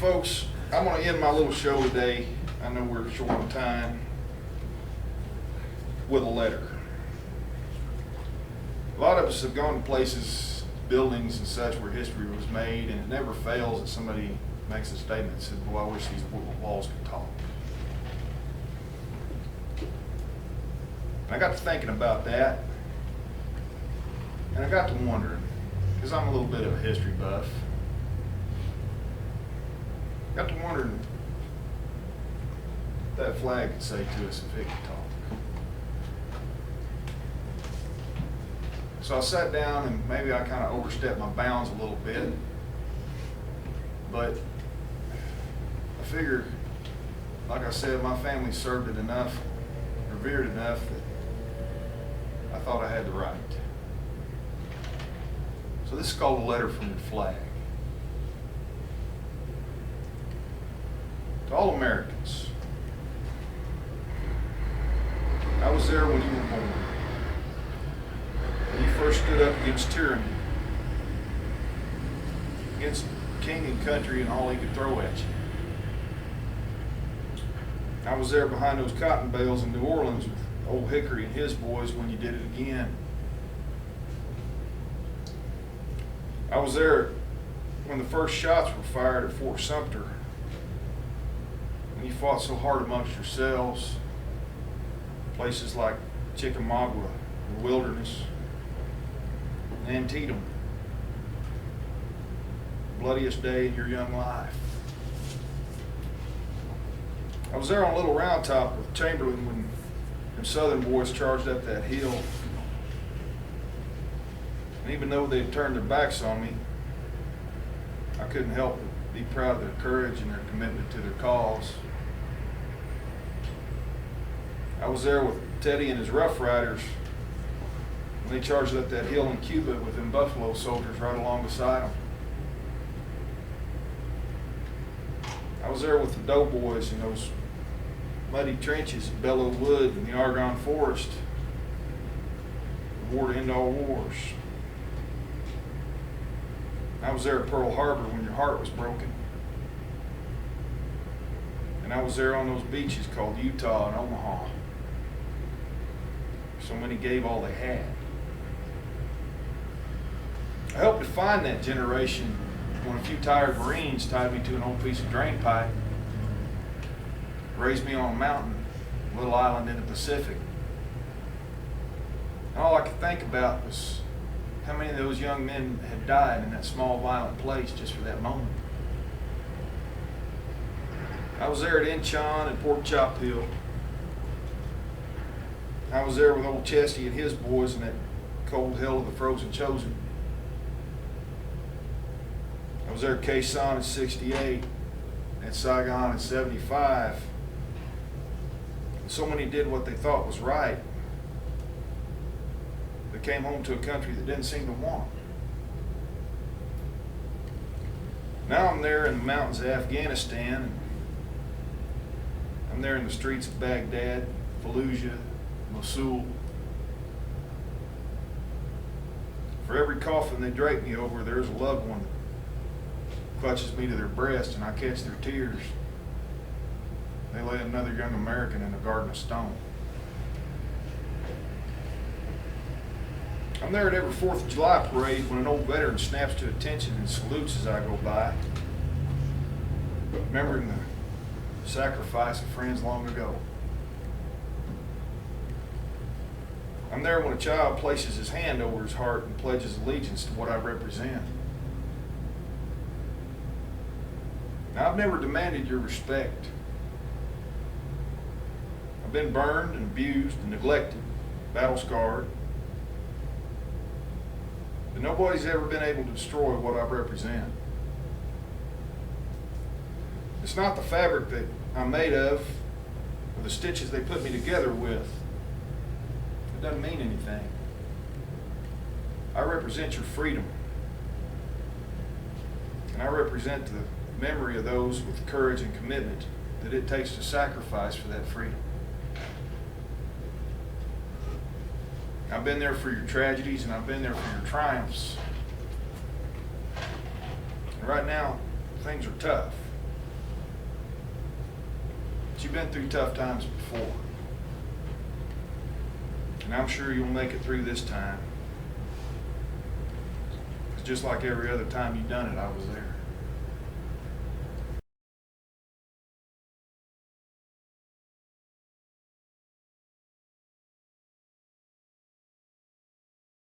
folks, I'm going to end my little show today. I know we're short on time. With a letter. A lot of us have gone to places, buildings and such where history was made, and it never fails that somebody makes a statement and says, boy, I wish these walls could talk. And I got to thinking about that, and I got to wondering, because I'm a little bit of a history buff, got to wondering what that flag could say to us if it could talk. So I sat down, and maybe I kind of overstepped my bounds a little bit, but I figure, like I said, my family served it enough, revered enough, that I thought I had the right. So this is called a letter from your flag. To all Americans, I was there when you were born. When you first stood up against tyranny, against king and country and all he could throw at you. I was there behind those cotton bales in New Orleans with old Hickory and his boys when you did it again. I was there when the first shots were fired at Fort Sumter, when you fought so hard amongst yourselves, places like Chickamauga, the Wilderness, Antietam, bloodiest day in your young life. I was there on Little Round Top with Chamberlain when them Southern boys charged up that hill. And even though they had turned their backs on me, I couldn't help but be proud of their courage and their commitment to their cause. I was there with Teddy and his Rough Riders when they charged up that hill in Cuba with them Buffalo soldiers right along beside them. I was there with the doughboys in those muddy trenches of Belleau Wood and the Argonne Forest, the war to end all wars. I was there at Pearl Harbor when your heart was broken. And I was there on those beaches called Utah and Omaha. So many gave all they had. I helped define that generation when a few tired Marines tied me to an old piece of drain pipe, raised me on a mountain, a little island in the Pacific. And all I could think about was how many of those young men had died in that small, violent place just for that moment. I was there at Inchon and Pork Chop Hill. I was there with old Chesty and his boys in that cold hell of the frozen Chosin. I was there at Quai Son in 68, at Saigon in 75. And so many did what they thought was right. They came home to a country that didn't seem to want them. Now I'm there in the mountains of Afghanistan. And I'm there in the streets of Baghdad, Fallujah, Mosul. For every coffin they drape me over, there's a loved one that clutches me to their breast, and I catch their tears. They lay another young American in a garden of stone. I'm there at every 4th of July parade when an old veteran snaps to attention and salutes as I go by, remembering the sacrifice of friends long ago. I'm there when a child places his hand over his heart and pledges allegiance to what I represent. Now, I've never demanded your respect. I've been burned and abused and neglected, battle-scarred. But nobody's ever been able to destroy what I represent. It's not the fabric that I'm made of or the stitches they put me together with. It doesn't mean anything. I represent your freedom. And I represent the memory of those with the courage and commitment that it takes to sacrifice for that freedom. I've been there for your tragedies and I've been there for your triumphs. And right now, things are tough. you've been through tough times before. And I'm sure you'll make it through this time. 'Cause just like every other time you've done it, I was there.